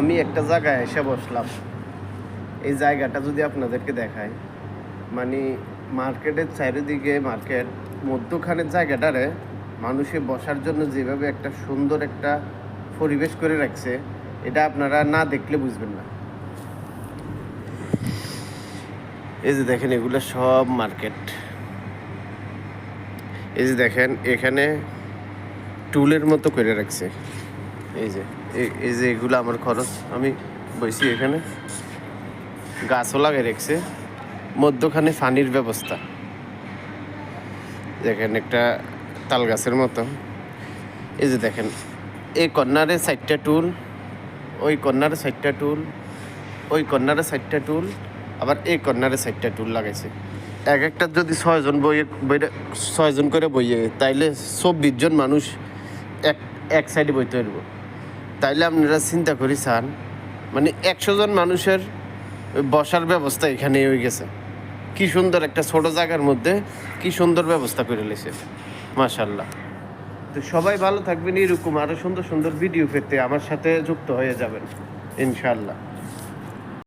আমি একটা জায়গায় এসে বসলাম। এই জায়গাটা যদি আপনাদেরকে দেখাই, মানে মার্কেটের চারিদিকে মার্কেট, মধ্যখানের জায়গাটারে মানুষে বসার জন্য যেভাবে একটা সুন্দর একটা পরিবেশ করে রাখছে, এটা আপনারা না দেখলে বুঝবেন না। এই যে দেখেন, এগুলো সব মার্কেট। এই যে দেখেন, এখানে টুলের মতো করে রাখছে। এই যে এগুলো আমার খরচ, আমি বসি এখানে। গাছও লাগিয়ে রাখছে, মধ্যখানে পানির ব্যবস্থা। দেখেন একটা তাল গাছের মতো। এই যে দেখেন, এই কর্নারে 4টা টুল, ওই কর্নারে 4টা টুল, ওই কর্নারে 4টা টুল, আবার এই কর্নারে 4টা টুল লাগাইছে। এক একটা যদি 6 জন করে বইয়ে, তাইলে 24 জন মানুষ এক সাইডে বইতে পারব। তাইলে আপনারা চিন্তা করি চান, মানে 100 জন মানুষের বসার ব্যবস্থা এখানে হয়ে গেছে। কি সুন্দর একটা ছোট জায়গার মধ্যে কি সুন্দর ব্যবস্থা করে লেছে, মাশাআল্লাহ। তো সবাই ভালো থাকবেন, এরকম আরও সুন্দর সুন্দর ভিডিও পেতে আমার সাথে যুক্ত হয়ে যাবেন ইনশাআল্লাহ।